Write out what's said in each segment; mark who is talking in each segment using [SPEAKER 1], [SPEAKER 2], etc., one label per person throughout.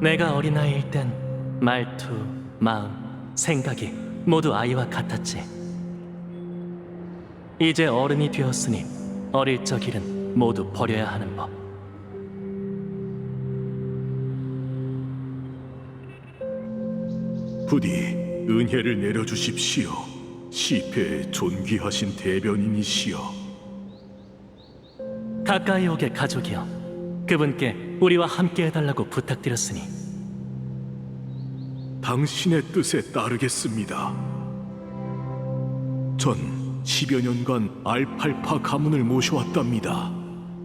[SPEAKER 1] 내가 어린아이일 땐 말투, 마음, 생각이 모두 아이와 같았지. 이제 어른이 되었으니 어릴 적 일은 모두 버려야 하는 법.
[SPEAKER 2] 부디 은혜를 내려주십시오. 시패의 존귀하신 대변인이시여.
[SPEAKER 1] 가까이 오게 가족이여, 그분께 우리와 함께 해달라고 부탁드렸으니
[SPEAKER 2] 당신의 뜻에 따르겠습니다. 전 10여 년간 알팔파 가문을 모셔왔답니다.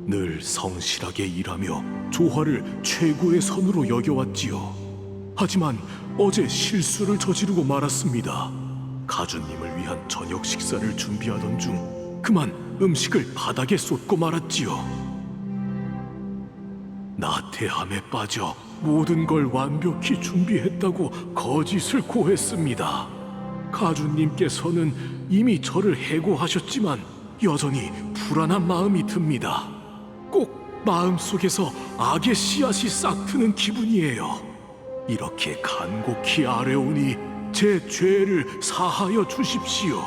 [SPEAKER 2] 늘 성실하게 일하며 조화를 최고의 선으로 여겨왔지요. 하지만 어제 실수를 저지르고 말았습니다. 가주님을 위한 저녁 식사를 준비하던 중 그만 음식을 바닥에 쏟고 말았지요. 나태함에 빠져 모든 걸 완벽히 준비했다고 거짓을 고했습니다. 가주님께서는 이미 저를 해고하셨지만 여전히 불안한 마음이 듭니다. 꼭 마음속에서 악의 씨앗이 싹트는 기분이에요. 이렇게 간곡히 아뢰오니 제 죄를 사하여 주십시오.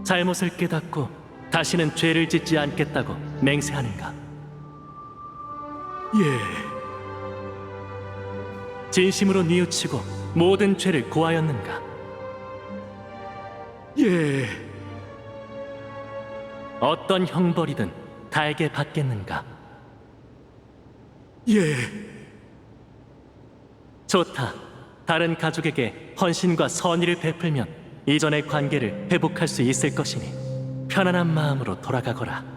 [SPEAKER 1] 잘못을 깨닫고 다시는 죄를 짓지 않겠다고 맹세하는가?
[SPEAKER 2] 예,
[SPEAKER 1] 진심으로 뉘우치고 모든 죄를 고하였는가?
[SPEAKER 2] 예,
[SPEAKER 1] 어떤 형벌이든 달게 받겠는가?
[SPEAKER 2] 예.
[SPEAKER 1] 좋다. 다른 가족에게 헌신과 선의를 베풀면 이전의 관계를 회복할 수 있을 것이니 편안한 마음으로 돌아가거라.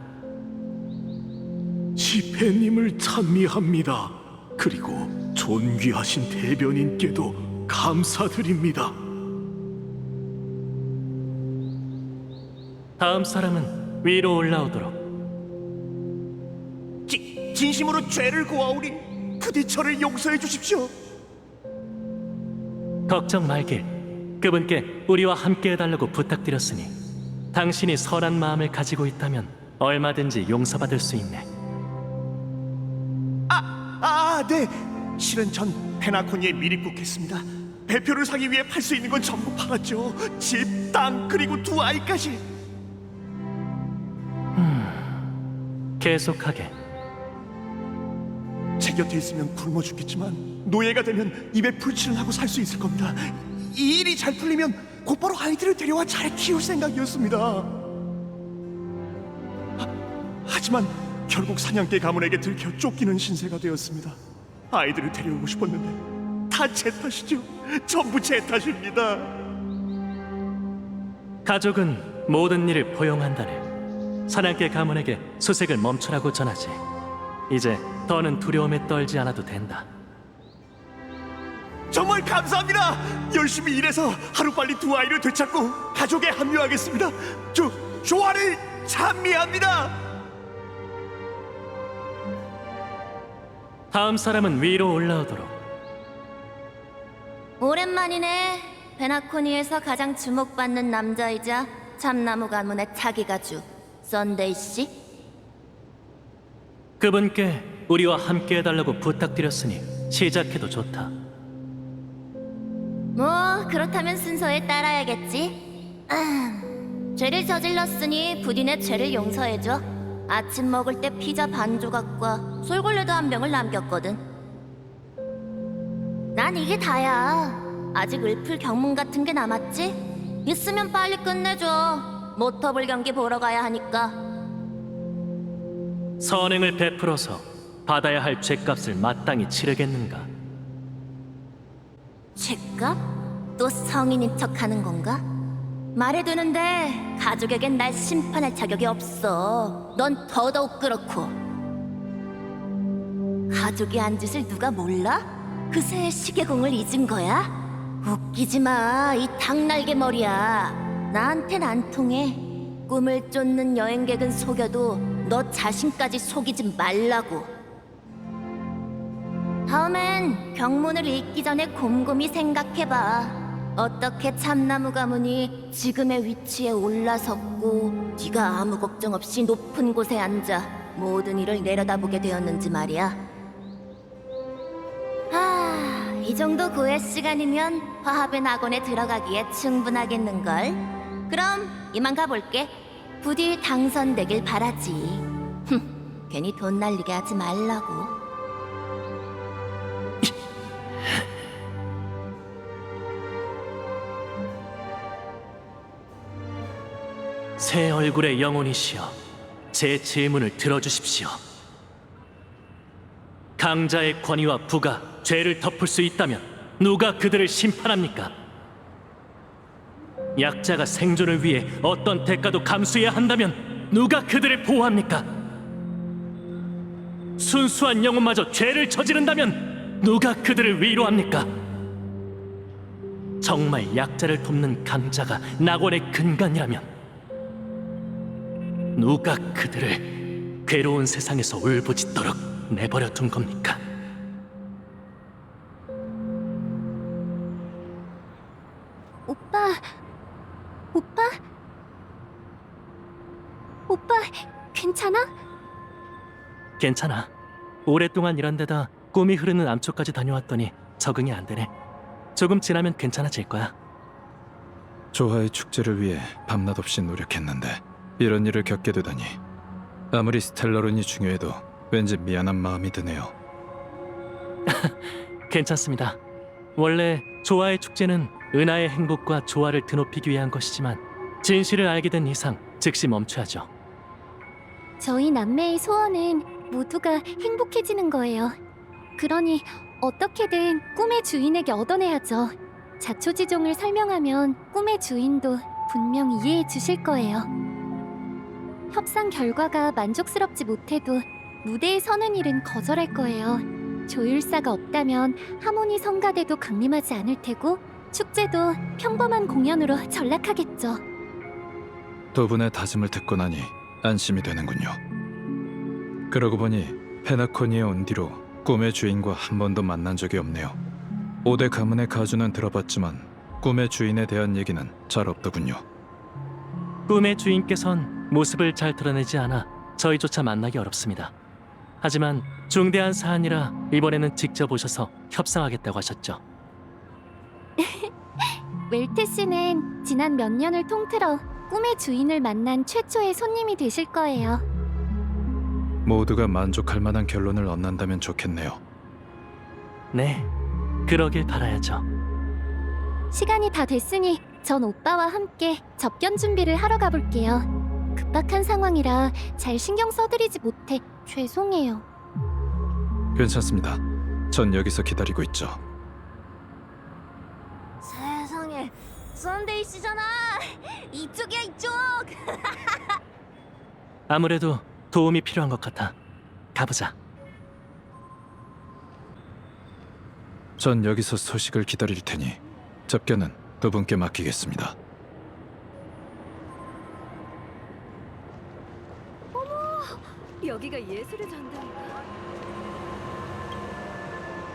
[SPEAKER 2] 시패님을 찬미합니다. 그리고 존귀하신 대변인께도 감사드립니다.
[SPEAKER 1] 다음 사람은 위로 올라오도록.
[SPEAKER 3] 진심으로 죄를 고하오니 부디 저를 용서해 주십시오.
[SPEAKER 1] 걱정 말길. 그분께 우리와 함께 해달라고 부탁드렸으니 당신이 선한 마음을 가지고 있다면 얼마든지 용서받을 수 있네.
[SPEAKER 3] 네. 실은 전 페나코니에 미입국했습니다. 배표를 사기 위해 팔 수 있는 건 전부 팔았죠. 집, 땅, 그리고 두 아이까지.
[SPEAKER 1] 계속하게.
[SPEAKER 3] 제 곁에 있으면 굶어 죽겠지만 노예가 되면 입에 풀칠을 하고 살 수 있을 겁니다. 이 일이 잘 풀리면 곧바로 아이들을 데려와 잘 키울 생각이었습니다. 하지만 결국 사냥개 가문에게 들켜 쫓기는 신세가 되었습니다. 아이들을 데려오고 싶었는데 다 제 탓이죠. 전부 제 탓입니다.
[SPEAKER 1] 가족은 모든 일을 포용한다네. 사냥개 가문에게 수색을 멈추라고 전하지. 이제 더는 두려움에 떨지 않아도 된다.
[SPEAKER 3] 정말 감사합니다. 열심히 일해서 하루빨리 두 아이를 되찾고 가족에 합류하겠습니다. 조화를 찬미합니다.
[SPEAKER 1] 다음 사람은 위로 올라오도록.
[SPEAKER 4] 오랜만이네. 베나코니에서 가장 주목받는 남자이자 참나무 가문의 차기가주 썬데이 씨.
[SPEAKER 1] 그분께 우리와 함께 해달라고 부탁드렸으니 시작해도 좋다.
[SPEAKER 4] 뭐 그렇다면 순서에 따라야겠지. 죄를 저질렀으니 부디 내 죄를 용서해줘. 아침 먹을 때 피자 반 조각과 솔골레도 한 병을 남겼거든. 난 이게 다야. 아직 을풀 경문 같은 게 남았지? 있으면 빨리 끝내줘. 모터볼 경기 보러 가야 하니까.
[SPEAKER 1] 선행을 베풀어서 받아야 할 죗값을 마땅히 치르겠는가?
[SPEAKER 4] 죗값? 또 성인인 척하는 건가? 말해두는데 가족에겐 날 심판할 자격이 없어. 넌 더더욱 그렇고. 가족이 한 짓을 누가 몰라? 그새 시계공을 잊은 거야? 웃기지 마, 이 닭날개 머리야. 나한텐 안 통해. 꿈을 쫓는 여행객은 속여도 너 자신까지 속이지 말라고. 다음엔 경문을 읽기 전에 곰곰이 생각해봐. 어떻게 참나무 가문이 지금의 위치에 올라섰고 네가 아무 걱정 없이 높은 곳에 앉아 모든 일을 내려다보게 되었는지 말이야. 이 정도 고해 시간이면 화합의 낙원에 들어가기에 충분하겠는걸. 그럼 이만 가볼게. 부디 당선되길 바라지. 괜히 돈 날리게 하지 말라고.
[SPEAKER 1] 새 얼굴의 영혼이시여, 제 질문을 들어주십시오. 강자의 권위와 부가 죄를 덮을 수 있다면 누가 그들을 심판합니까? 약자가 생존을 위해 어떤 대가도 감수해야 한다면 누가 그들을 보호합니까? 순수한 영혼마저 죄를 저지른다면 누가 그들을 위로합니까? 정말 약자를 돕는 강자가 낙원의 근간이라면 누가 그들을 괴로운 세상에서 울부짖도록 내버려 둔 겁니까?
[SPEAKER 4] 오빠, 오빠, 오빠, 괜찮아?
[SPEAKER 1] 괜찮아. 오랫동안 일한 데다 꿈이 흐르는 암초까지 다녀왔더니 적응이 안 되네. 조금 지나면 괜찮아질 거야.
[SPEAKER 5] 조화의 축제를 위해 밤낮 없이 노력했는데 이런 일을 겪게 되다니. 아무리 스텔라론이 중요해도 왠지 미안한 마음이 드네요.
[SPEAKER 1] 괜찮습니다. 원래 조화의 축제는 은하의 행복과 조화를 드높이기 위한 것이지만 진실을 알게 된 이상 즉시 멈춰야죠.
[SPEAKER 6] 저희 남매의 소원은 모두가 행복해지는 거예요. 그러니 어떻게든 꿈의 주인에게 얻어내야죠. 자초지종을 설명하면 꿈의 주인도 분명 이해해 주실 거예요. 협상 결과가 만족스럽지 못해도 무대에 서는 일은 거절할 거예요. 조율사가 없다면 하모니 성가대도 강림하지 않을 테고 축제도 평범한 공연으로 전락하겠죠.
[SPEAKER 5] 두 분의 다짐을 듣고 나니 안심이 되는군요. 그러고 보니 페나코니에 온 뒤로 꿈의 주인과 한 번도 만난 적이 없네요. 5대 가문의 가주는 들어봤지만 꿈의 주인에 대한 얘기는 잘 없더군요.
[SPEAKER 1] 꿈의 주인께선 모습을 잘 드러내지 않아 저희조차 만나기 어렵습니다. 하지만 중대한 사안이라 이번에는 직접 오셔서 협상하겠다고 하셨죠.
[SPEAKER 6] 웰트 씨는 지난 몇 년을 통틀어 꿈의 주인을 만난 최초의 손님이 되실 거예요.
[SPEAKER 5] 모두가 만족할 만한 결론을 얻는다면 좋겠네요.
[SPEAKER 1] 네, 그러길 바라야죠.
[SPEAKER 6] 시간이 다 됐으니 전 오빠와 함께 접견 준비를 하러 가볼게요. 급박한 상황이라 잘 신경 써드리지 못해 죄송해요.
[SPEAKER 5] 괜찮습니다. 전 여기서 기다리고 있죠.
[SPEAKER 4] 세상에, 썬데이 씨잖아. 이쪽이야, 이쪽.
[SPEAKER 1] 아무래도 도움이 필요한 것 같아. 가보자.
[SPEAKER 5] 전 여기서 소식을 기다릴 테니 접견은 두 분께 맡기겠습니다.
[SPEAKER 6] 여기가 예술의 전당인가?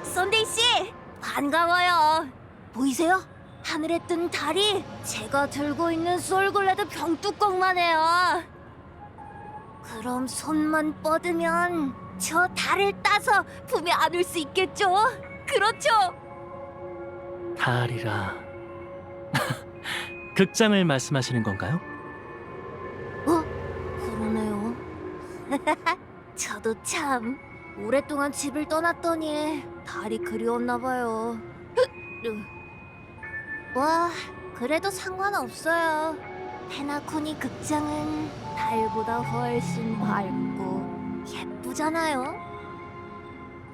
[SPEAKER 4] 썬데이 씨, 반가워요. 보이세요? 하늘에 뜬 달이 제가 들고 있는 솔글레드 병뚜껑만 해요. 그럼 손만 뻗으면 저 달을 따서 품에 안을 수 있겠죠? 그렇죠?
[SPEAKER 1] 달이라. 극장을 말씀하시는 건가요?
[SPEAKER 4] 그러네요. 저도 참 오랫동안 집을 떠났더니 달이 그리웠나 봐요. 와, 그래도 상관없어요. 페나코니 극장은 달보다 훨씬 밝고 예쁘잖아요.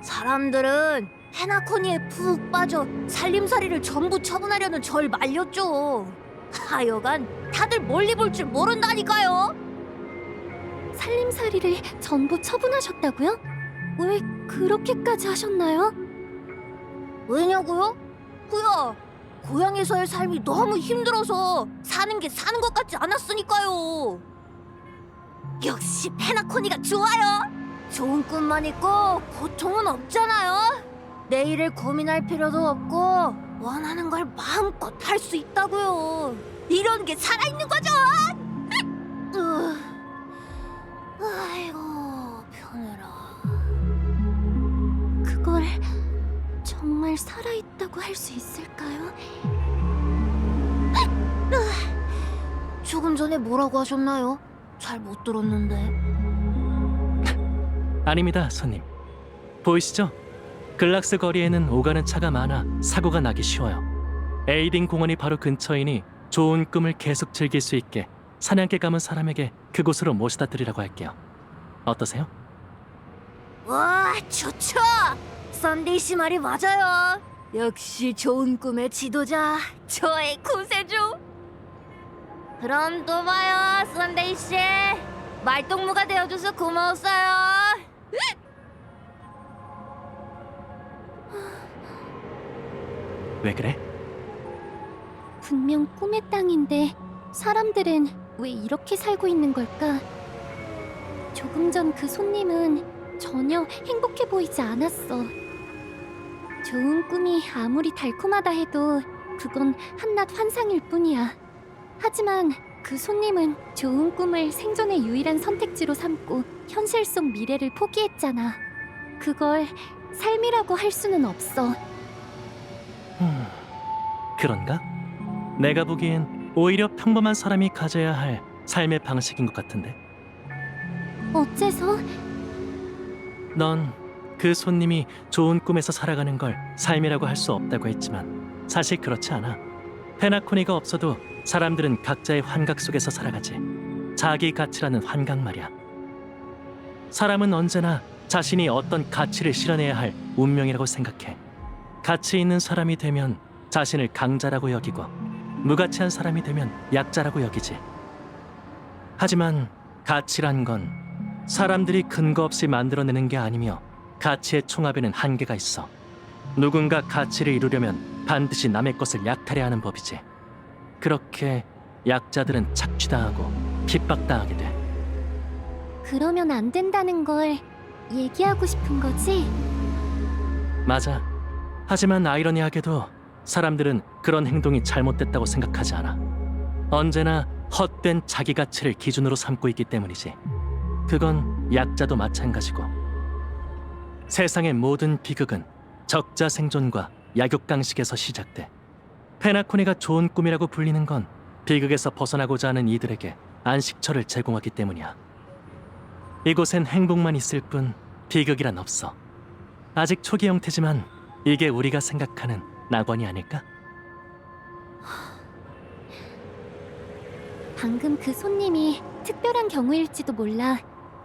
[SPEAKER 4] 사람들은 페나코니에 푹 빠져 살림살이를 전부 처분하려는 절 말렸죠. 하여간 다들 멀리 볼 줄 모른다니까요.
[SPEAKER 6] 살림살이를 전부 처분하셨다고요? 왜 그렇게까지 하셨나요?
[SPEAKER 4] 왜냐고요? 그야 고향에서의 삶이 너무 힘들어서 사는 게 사는 것 같지 않았으니까요. 역시 페나코니가 좋아요. 좋은 꿈만 있고 고통은 없잖아요. 내일을 고민할 필요도 없고 원하는 걸 마음껏 할 수 있다고요. 이런 게 살아있는 거죠. 아이고, 편해라.
[SPEAKER 6] 그걸 정말 살아있다. 꿈이라고 할 수 있을까요?
[SPEAKER 4] 조금 전에 뭐라고 하셨나요? 잘 못 들었는데.
[SPEAKER 1] 아닙니다, 손님. 보이시죠? 글락스 거리에는 오가는 차가 많아 사고가 나기 쉬워요. 에이딩 공원이 바로 근처이니 좋은 꿈을 계속 즐길 수 있게 사냥개 감은 사람에게 그곳으로 모셔다 드리라고 할게요. 어떠세요?
[SPEAKER 4] 와, 좋죠. 썬데이 씨 말이 맞아요. 역시 좋은 꿈의 지도자, 저의 구세주. 그럼 또 봐요, 썬데이 씨. 말동무가 되어줘서 고마웠어요.
[SPEAKER 1] 왜 그래?
[SPEAKER 6] 분명 꿈의 땅인데 사람들은 왜 이렇게 살고 있는 걸까? 조금 전 그 손님은 전혀 행복해 보이지 않았어. 좋은 꿈이 아무리 달콤하다 해도 그건 한낱 환상일 뿐이야. 하지만 그 손님은 좋은 꿈을 생존의 유일한 선택지로 삼고 현실 속 미래를 포기했잖아. 그걸 삶이라고 할 수는 없어.
[SPEAKER 1] 그런가? 내가 보기엔 오히려 평범한 사람이 가져야 할 삶의 방식인 것 같은데.
[SPEAKER 6] 어째서?
[SPEAKER 1] 넌 그 손님이 좋은 꿈에서 살아가는 걸 삶이라고 할 수 없다고 했지만 사실 그렇지 않아. 페나코니가 없어도 사람들은 각자의 환각 속에서 살아가지. 자기 가치라는 환각 말이야. 사람은 언제나 자신이 어떤 가치를 실현해야 할 운명이라고 생각해. 가치 있는 사람이 되면 자신을 강자라고 여기고 무가치한 사람이 되면 약자라고 여기지. 하지만 가치란 건 사람들이 근거 없이 만들어내는 게 아니며 가치의 총합에는 한계가 있어. 누군가 가치를 이루려면 반드시 남의 것을 약탈해야 하는 법이지. 그렇게 약자들은 착취당하고 핍박당하게 돼.
[SPEAKER 6] 그러면 안 된다는 걸 얘기하고 싶은 거지?
[SPEAKER 1] 맞아. 하지만 아이러니하게도 사람들은 그런 행동이 잘못됐다고 생각하지 않아. 언제나 헛된 자기 가치를 기준으로 삼고 있기 때문이지. 그건 약자도 마찬가지고. 세상의 모든 비극은 적자 생존과 약육강식에서 시작돼. 페나코니가 좋은 꿈이라고 불리는 건 비극에서 벗어나고자 하는 이들에게 안식처를 제공하기 때문이야. 이곳엔 행복만 있을 뿐 비극이란 없어. 아직 초기 형태지만 이게 우리가 생각하는 낙원이 아닐까?
[SPEAKER 6] 방금 그 손님이 특별한 경우일지도 몰라.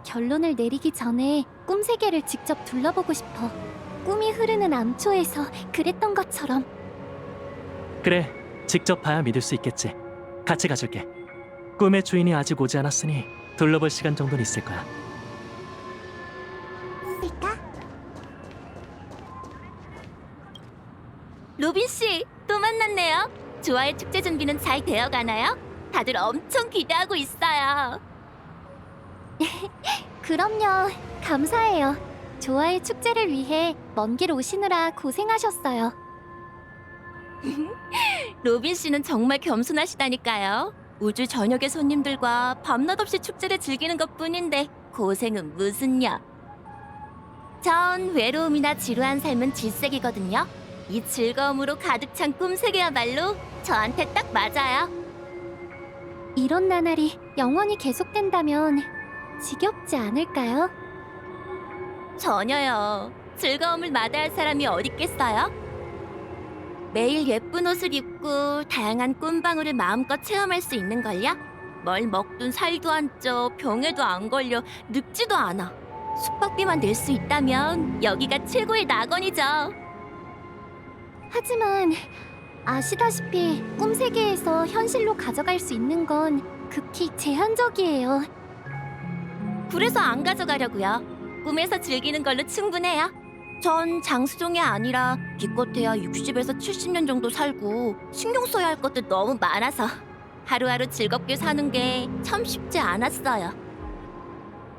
[SPEAKER 6] 결론을 내리기 전에 꿈 세계를 직접 둘러보고 싶어. 꿈이 흐르는 암초에서 그랬던 것처럼.
[SPEAKER 1] 그래, 직접 봐야 믿을 수 있겠지. 같이 가줄게. 꿈의 주인이 아직 오지 않았으니 둘러볼 시간 정도는 있을 거야.
[SPEAKER 4] 로빈 씨, 또 만났네요. 좋아의 축제 준비는 잘 되어 가나요? 다들 엄청 기대하고 있어요.
[SPEAKER 6] 그럼요. 감사해요. 조아의 축제를 위해 먼 길 오시느라 고생하셨어요.
[SPEAKER 4] 로빈 씨는 정말 겸손하시다니까요. 우주 전역의 손님들과 밤낮 없이 축제를 즐기는 것뿐인데 고생은 무슨요. 전 외로움이나 지루한 삶은 질색이거든요. 이 즐거움으로 가득 찬 꿈 세계야말로 저한테 딱 맞아요.
[SPEAKER 6] 이런 나날이 영원히 계속된다면 지겹지 않을까요?
[SPEAKER 4] 전혀요. 즐거움을 마다할 사람이 어딨겠어요? 매일 예쁜 옷을 입고 다양한 꿈방울을 마음껏 체험할 수 있는걸요? 뭘 먹든 살도 안 쪄, 병에도 안 걸려, 늙지도 않아. 숙박비만 낼 수 있다면 여기가 최고의 낙원이죠.
[SPEAKER 6] 하지만 아시다시피 꿈 세계에서 현실로 가져갈 수 있는 건 극히 제한적이에요.
[SPEAKER 4] 그래서 안 가져가려고요. 꿈에서 즐기는 걸로 충분해요. 전 장수종이 아니라 기껏해야 60에서 70년 정도 살고 신경 써야 할 것도 너무 많아서 하루하루 즐겁게 사는 게 참 쉽지 않았어요.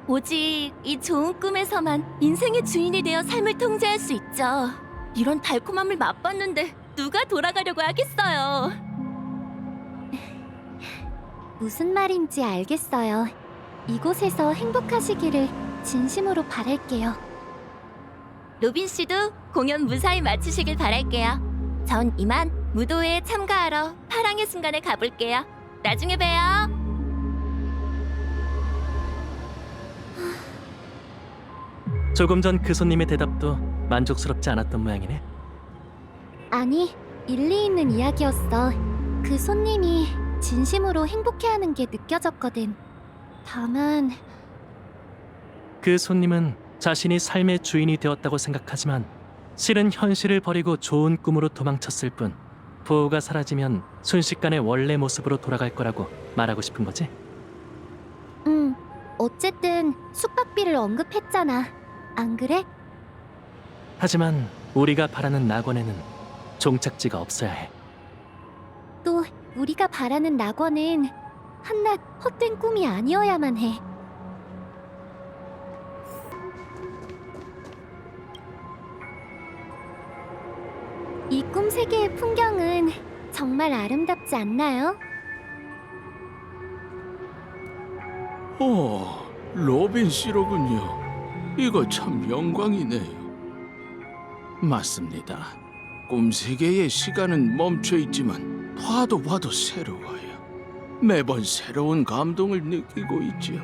[SPEAKER 4] 오직 이 좋은 꿈에서만 인생의 주인이 되어 삶을 통제할 수 있죠. 이런 달콤함을 맛봤는데 누가 돌아가려고 하겠어요.
[SPEAKER 6] 무슨 말인지 알겠어요. 이곳에서 행복하시기를 진심으로 바랄게요.
[SPEAKER 4] 로빈 씨도 공연 무사히 마치시길 바랄게요. 전 이만 무도회에 참가하러 파랑의 순간에 가볼게요. 나중에 봬요.
[SPEAKER 1] 조금 전 그 손님의 대답도 만족스럽지 않았던 모양이네.
[SPEAKER 6] 아니, 일리 있는 이야기였어. 그 손님이 진심으로 행복해하는 게 느껴졌거든. 다만
[SPEAKER 1] 그 손님은 자신이 삶의 주인이 되었다고 생각하지만 실은 현실을 버리고 좋은 꿈으로 도망쳤을 뿐 부호가 사라지면 순식간에 원래 모습으로 돌아갈 거라고 말하고 싶은 거지?
[SPEAKER 6] 어쨌든 숙박비를 언급했잖아. 안 그래?
[SPEAKER 1] 하지만 우리가 바라는 낙원에는 종착지가 없어야 해.
[SPEAKER 6] 또 우리가 바라는 낙원은 한낱 헛된 꿈이 아니어야만 해. 이 꿈 세계의 풍경은 정말 아름답지 않나요?
[SPEAKER 7] 로빈 씨로군요. 이거 참 영광이네요. 맞습니다. 꿈 세계의 시간은 멈춰 있지만 봐도 새로워요. 매번 새로운 감동을 느끼고 있지요.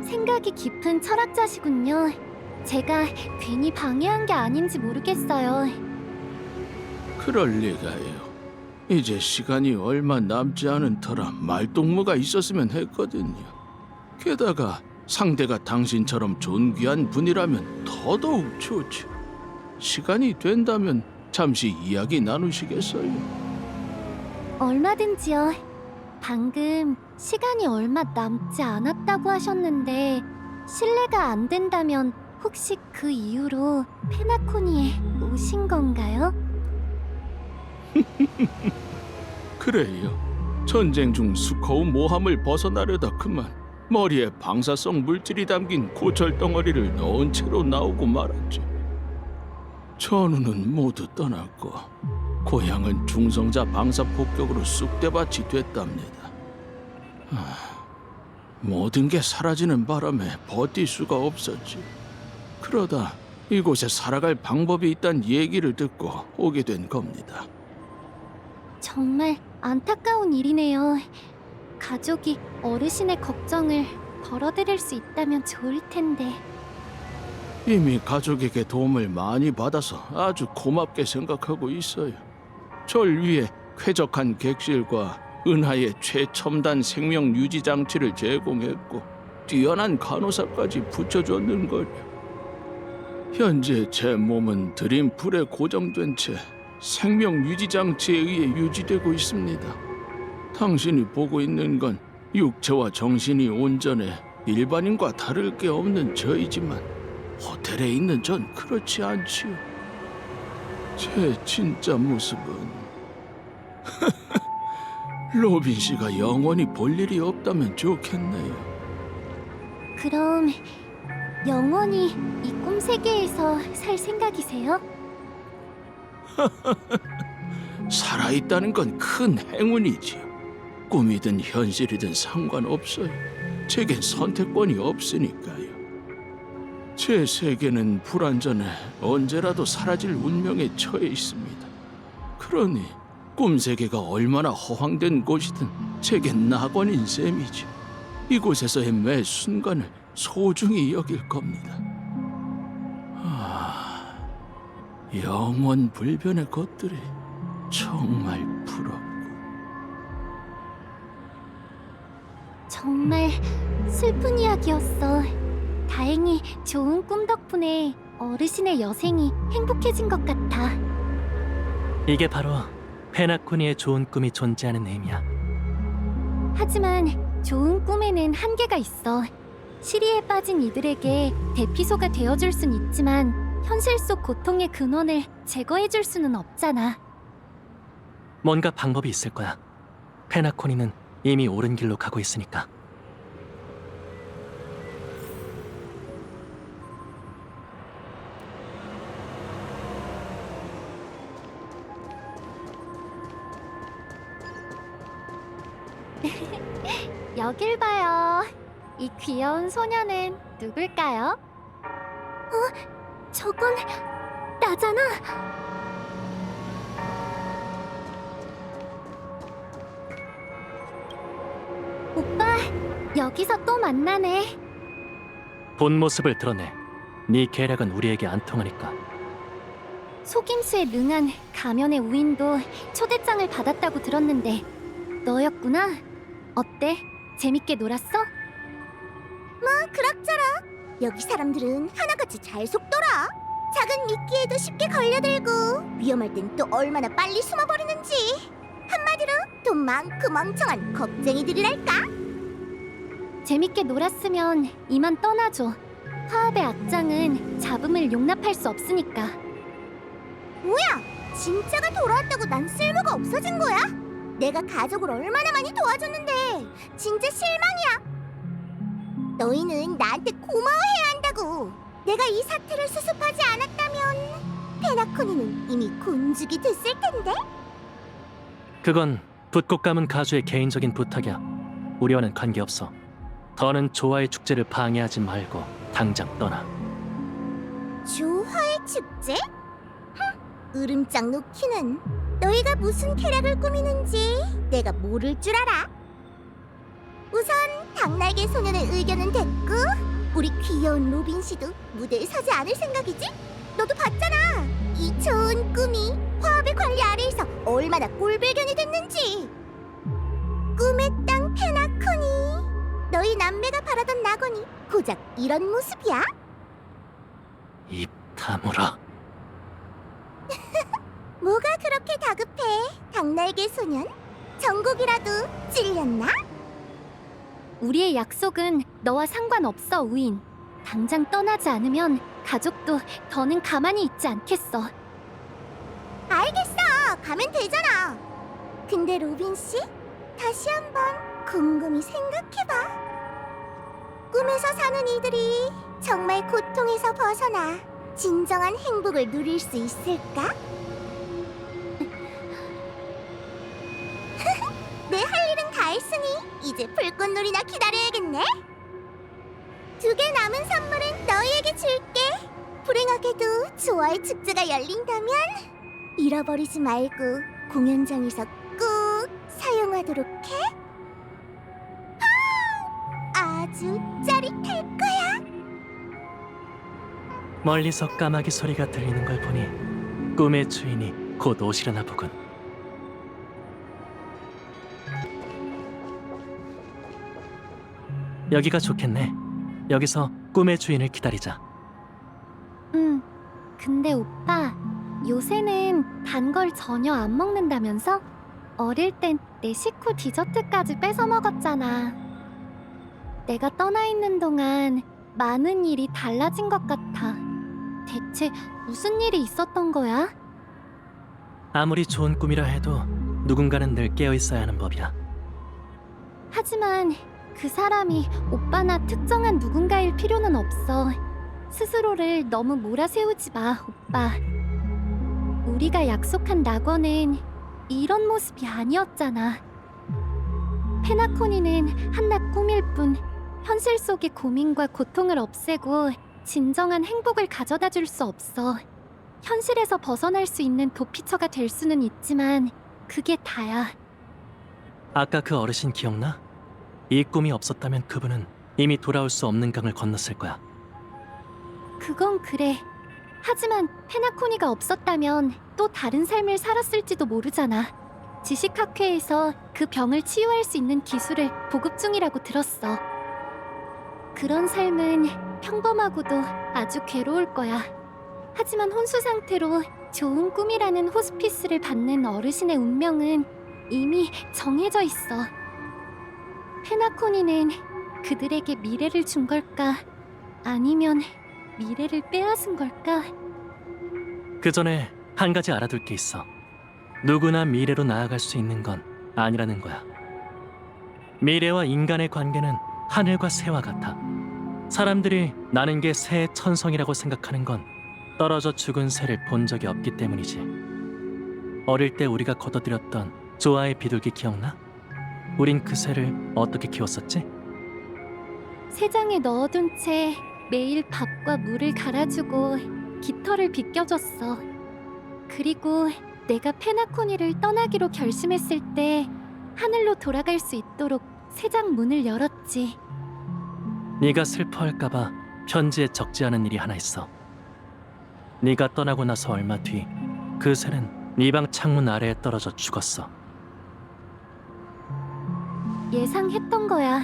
[SPEAKER 6] 생각이 깊은 철학자시군요. 제가 괜히 방해한 게 아닌지 모르겠어요.
[SPEAKER 7] 그럴 리가요. 이제 시간이 얼마 남지 않은 터라 말동무가 있었으면 했거든요. 게다가 상대가 당신처럼 존귀한 분이라면 더더욱 좋죠. 시간이 된다면 잠시 이야기 나누시겠어요?
[SPEAKER 6] 얼마든지요. 방금 시간이 얼마 남지 않았다고 하셨는데 실례가 안 된다면 혹시 그 이후로 페나코니에 오신 건가요?
[SPEAKER 7] 그래요. 전쟁 중 수커우 모함을 벗어나려다 그만 머리에 방사성 물질이 담긴 고철 덩어리를 넣은 채로 나오고 말았죠. 전우는 모두 떠났고 고향은 중성자 방사 폭격으로 쑥대밭이 됐답니다. 모든 게 사라지는 바람에 버틸 수가 없었지. 그러다 이곳에 살아갈 방법이 있다는 얘기를 듣고 오게 된 겁니다.
[SPEAKER 6] 정말 안타까운 일이네요. 가족이 어르신의 걱정을 덜어드릴 수 있다면 좋을 텐데.
[SPEAKER 7] 이미 가족에게 도움을 많이 받아서 아주 고맙게 생각하고 있어요. 절 위해 쾌적한 객실과 은하의 최첨단 생명 유지 장치를 제공했고 뛰어난 간호사까지 붙여줬는걸요. 현재 제 몸은 드림풀에 고정된 채 생명 유지 장치에 의해 유지되고 있습니다. 당신이 보고 있는 건 육체와 정신이 온전해 일반인과 다를 게 없는 저이지만 호텔에 있는 전 그렇지 않지요. 제 진짜 모습은 로빈 씨가 영원히 볼 일이 없다면 좋겠네요.
[SPEAKER 6] 그럼 영원히 이 꿈 세계에서 살 생각이세요?
[SPEAKER 7] 살아있다는 건 큰 행운이지요. 꿈이든 현실이든 상관없어요. 제겐 선택권이 없으니까요. 제 세계는 불완전해 언제라도 사라질 운명에 처해 있습니다. 그러니 꿈 세계가 얼마나 허황된 곳이든 제겐 낙원인 셈이죠. 이곳에서의 매 순간을 소중히 여길 겁니다. 영원 불변의 것들이 정말 부럽고.
[SPEAKER 6] 정말 슬픈 이야기였어. 다행히 좋은 꿈 덕분에 어르신의 여생이 행복해진 것 같아.
[SPEAKER 1] 이게 바로 페나코니의 좋은 꿈이 존재하는 의미야.
[SPEAKER 6] 하지만 좋은 꿈에는 한계가 있어. 시리에 빠진 이들에게 대피소가 되어줄 순 있지만 현실 속 고통의 근원을 제거해줄 수는 없잖아.
[SPEAKER 1] 뭔가 방법이 있을 거야. 페나코니는 이미 옳은 길로 가고 있으니까.
[SPEAKER 6] 여길 봐요. 이 귀여운 소녀는 누굴까요? 저건 나잖아. 여기서 또 만나네.
[SPEAKER 1] 본 모습을 드러내. 네 계략은 우리에게 안 통하니까.
[SPEAKER 6] 속임수에 능한 가면의 우인도 초대장을 받았다고 들었는데 너였구나. 어때? 재밌게 놀았어?
[SPEAKER 4] 그럭저럭. 여기 사람들은 하나같이 잘 속더라. 작은 미끼에도 쉽게 걸려들고 위험할 땐 또 얼마나 빨리 숨어버리는지. 한마디로 돈 많고 멍청한 겁쟁이들이랄까.
[SPEAKER 6] 재밌게 놀았으면 이만 떠나줘. 화합의 악장은 잡음을 용납할 수 없으니까.
[SPEAKER 4] 뭐야? 진짜가 돌아왔다고 난 쓸모가 없어진 거야? 내가 가족을 얼마나 많이 도와줬는데 진짜 실망이야. 너희는 나한테 고마워해야 한다고. 내가 이 사태를 수습하지 않았다면 페나코니는 이미 곤죽이 됐을 텐데.
[SPEAKER 1] 그건 붓고 감은 가주의 개인적인 부탁이야. 우리와는 관계없어. 더는 조화의 축제를 방해하지 말고 당장 떠나.
[SPEAKER 4] 조화의 축제? 으름장 놓기는. 너희가 무슨 계략을 꾸미는지 내가 모를 줄 알아. 우선 닭날개 소년의 의견은 됐고, 우리 귀여운 로빈 씨도 무대에 서지 않을 생각이지? 너도 봤잖아. 이 좋은 꿈이 화합의 관리 아래에서 얼마나 꼴불견이 됐는지. 꿈의 땅 페나코니. 너희 남매가 바라던 낙원이 고작 이런 모습이야?
[SPEAKER 1] 입 다물어.
[SPEAKER 4] 뭐가 그렇게 다급해? 닭날개 소년? 정국이라도 찔렸나?
[SPEAKER 6] 우리의 약속은 너와 상관없어, 우인. 당장 떠나지 않으면 가족도 더는 가만히 있지 않겠어.
[SPEAKER 4] 알겠어. 가면 되잖아. 근데 로빈 씨, 다시 한번 곰곰이 생각해봐. 꿈에서 사는 이들이 정말 고통에서 벗어나 진정한 행복을 누릴 수 있을까? 내 할 일은 다 했으니 이제 불꽃놀이나 기다려야겠네. 2개 남은 선물은 너희에게 줄게. 불행하게도 조화의 축제가 열린다면 잃어버리지 말고 공연장에서 꼭 사용하도록 해. 아주 짜릿할 거야.
[SPEAKER 1] 멀리서 까마귀 소리가 들리는 걸 보니 꿈의 주인이 곧 오시려나 보군. 여기가 좋겠네. 여기서 꿈의 주인을 기다리자.
[SPEAKER 6] 근데 오빠, 요새는 단 걸 전혀 안 먹는다면서? 어릴 땐 내 식후 디저트까지 뺏어 먹었잖아. 내가 떠나 있는 동안 많은 일이 달라진 것 같아. 대체 무슨 일이 있었던 거야?
[SPEAKER 1] 아무리 좋은 꿈이라 해도 누군가는 늘 깨어 있어야 하는 법이야.
[SPEAKER 6] 하지만 그 사람이 오빠나 특정한 누군가일 필요는 없어. 스스로를 너무 몰아세우지 마, 오빠. 우리가 약속한 낙원은 이런 모습이 아니었잖아. 페나코니는 한낱 꿈일 뿐 현실 속의 고민과 고통을 없애고 진정한 행복을 가져다 줄 수 없어. 현실에서 벗어날 수 있는 도피처가 될 수는 있지만 그게 다야.
[SPEAKER 1] 아까 그 어르신 기억나? 이 꿈이 없었다면 그분은 이미 돌아올 수 없는 강을 건넜을 거야.
[SPEAKER 6] 그건 그래. 하지만 페나코니가 없었다면 또 다른 삶을 살았을지도 모르잖아. 지식학회에서 그 병을 치유할 수 있는 기술을 보급 중이라고 들었어. 그런 삶은 평범하고도 아주 괴로울 거야. 하지만 혼수 상태로 좋은 꿈이라는 호스피스를 받는 어르신의 운명은 이미 정해져 있어. 페나코니는 그들에게 미래를 준 걸까? 아니면 미래를 빼앗은 걸까?
[SPEAKER 1] 그 전에 한 가지 알아둘 게 있어. 누구나 미래로 나아갈 수 있는 건 아니라는 거야. 미래와 인간의 관계는 하늘과 새와 같아. 사람들이 나는 게 새의 천성이라고 생각하는 건 떨어져 죽은 새를 본 적이 없기 때문이지. 어릴 때 우리가 거둬들였던 조아의 비둘기 기억나? 우린 그 새를 어떻게 키웠었지?
[SPEAKER 6] 새장에 넣어둔 채 매일 밥과 물을 갈아주고 깃털을 빗겨줬어. 그리고 내가 페나코니를 떠나기로 결심했을 때 하늘로 돌아갈 수 있도록 새장 문을 열었지.
[SPEAKER 1] 네가 슬퍼할까봐 편지에 적지 않은 일이 하나 있어. 네가 떠나고 나서 얼마 뒤 그 새는 네 방 창문 아래에 떨어져 죽었어.
[SPEAKER 6] 예상했던 거야.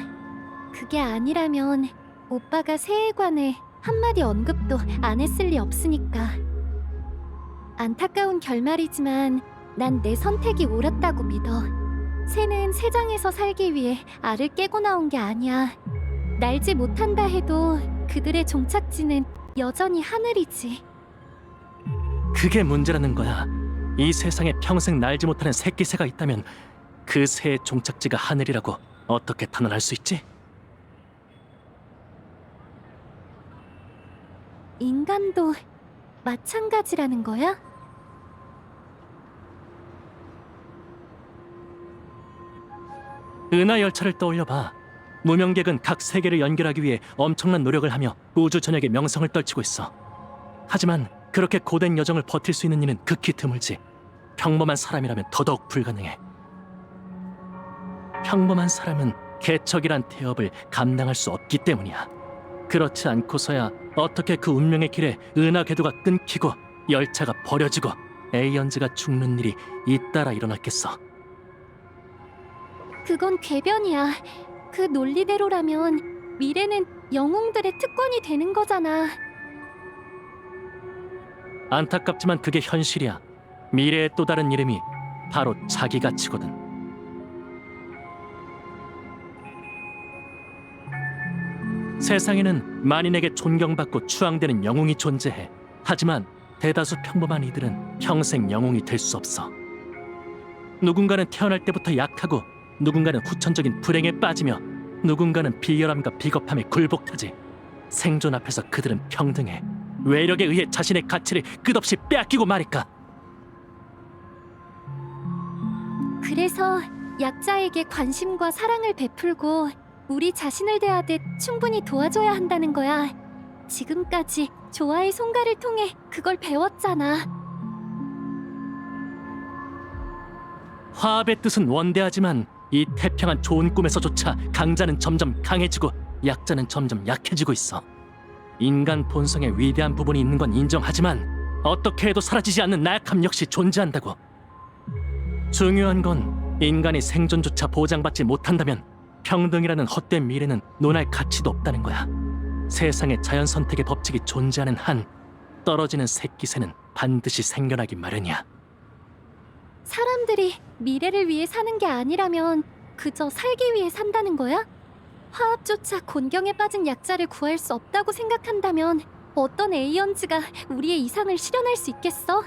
[SPEAKER 6] 그게 아니라면 오빠가 새에 관해 한마디 언급도 안 했을 리 없으니까. 안타까운 결말이지만 난 내 선택이 옳았다고 믿어. 새는 새장에서 살기 위해 알을 깨고 나온 게 아니야. 날지 못한다 해도 그들의 종착지는 여전히 하늘이지.
[SPEAKER 1] 그게 문제라는 거야. 이 세상에 평생 날지 못하는 새끼 새가 있다면 그 새의 종착지가 하늘이라고 어떻게 단언할 수 있지?
[SPEAKER 6] 인간도 마찬가지라는 거야?
[SPEAKER 1] 은하 열차를 떠올려봐. 무명객은 각 세계를 연결하기 위해 엄청난 노력을 하며 우주 전역에 명성을 떨치고 있어. 하지만 그렇게 고된 여정을 버틸 수 있는 이는 극히 드물지. 평범한 사람이라면 더더욱 불가능해. 평범한 사람은 개척이란 태업을 감당할 수 없기 때문이야. 그렇지 않고서야 어떻게 그 운명의 길에 은하 궤도가 끊기고 열차가 버려지고 에이언즈가 죽는 일이 잇따라 일어났겠어.
[SPEAKER 6] 그건 궤변이야. 그 논리대로라면 미래는 영웅들의 특권이 되는 거잖아.
[SPEAKER 1] 안타깝지만 그게 현실이야. 미래의 또 다른 이름이 바로 자기가치거든. 세상에는 만인에게 존경받고 추앙되는 영웅이 존재해. 하지만 대다수 평범한 이들은 평생 영웅이 될 수 없어. 누군가는 태어날 때부터 약하고 누군가는 후천적인 불행에 빠지며 누군가는 비열함과 비겁함에 굴복하지. 생존 앞에서 그들은 평등해. 외력에 의해 자신의 가치를 끝없이 빼앗기고 말일까.
[SPEAKER 6] 그래서 약자에게 관심과 사랑을 베풀고 우리 자신을 대하듯 충분히 도와줘야 한다는 거야. 지금까지 조아의 손가를 통해 그걸 배웠잖아.
[SPEAKER 1] 화합의 뜻은 원대하지만 이 태평한 좋은 꿈에서조차 강자는 점점 강해지고 약자는 점점 약해지고 있어. 인간 본성의 위대한 부분이 있는 건 인정하지만 어떻게 해도 사라지지 않는 나약함 역시 존재한다고. 중요한 건 인간이 생존조차 보장받지 못한다면 평등이라는 헛된 미래는 논할 가치도 없다는 거야. 세상에 자연 선택의 법칙이 존재하는 한 떨어지는 새끼새는 반드시 생겨나기 마련이야.
[SPEAKER 6] 사람들이 미래를 위해 사는 게 아니라면 그저 살기 위해 산다는 거야? 화합조차 곤경에 빠진 약자를 구할 수 없다고 생각한다면 어떤 에이언즈가 우리의 이상을 실현할 수 있겠어?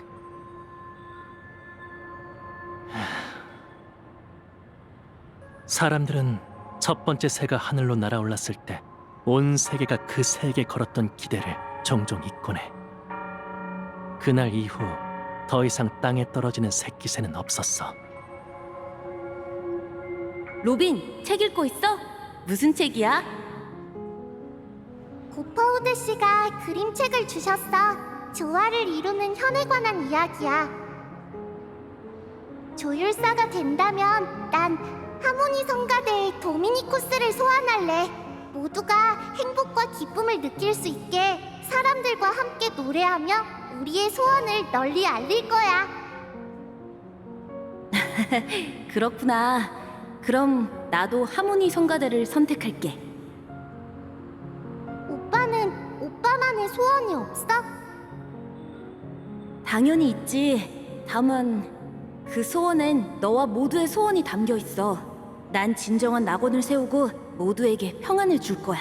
[SPEAKER 1] 사람들은 첫 번째 새가 하늘로 날아올랐을 때 온 세계가 그 새에게 걸었던 기대를 종종 잊곤 해. 그날 이후 더 이상 땅에 떨어지는 새끼새는 없었어.
[SPEAKER 4] 로빈, 책 읽고 있어? 무슨 책이야?
[SPEAKER 8] 고퍼우드 씨가 그림책을 주셨어. 조화를 이루는 현에 관한 이야기야. 조율사가 된다면 난 하모니 성가대의 도미니쿠스를 소환할래. 모두가 행복과 기쁨을 느낄 수 있게 사람들과 함께 노래하며 우리의 소원을 널리 알릴 거야.
[SPEAKER 4] 그렇구나. 그럼 나도 하모니 성가대를 선택할게.
[SPEAKER 8] 오빠는 오빠만의 소원이 없어?
[SPEAKER 4] 당연히 있지. 다만 그 소원엔 너와 모두의 소원이 담겨 있어. 난 진정한 낙원을 세우고 모두에게 평안을 줄 거야.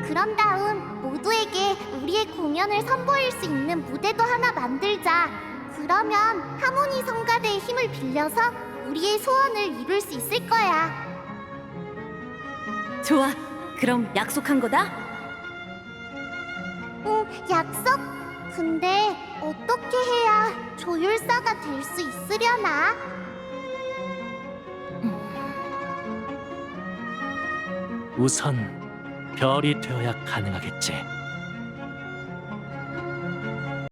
[SPEAKER 8] 그런 다음 모두에게 우리의 공연을 선보일 수 있는 무대도 하나 만들자. 그러면 하모니 성가대의 힘을 빌려서 우리의 소원을 이룰 수 있을 거야.
[SPEAKER 4] 좋아. 그럼 약속한 거다?
[SPEAKER 8] 응, 약속? 근데 어떻게 해야 조율사가 될 수 있으려나?
[SPEAKER 1] 우선 별이 되어야 가능하겠지.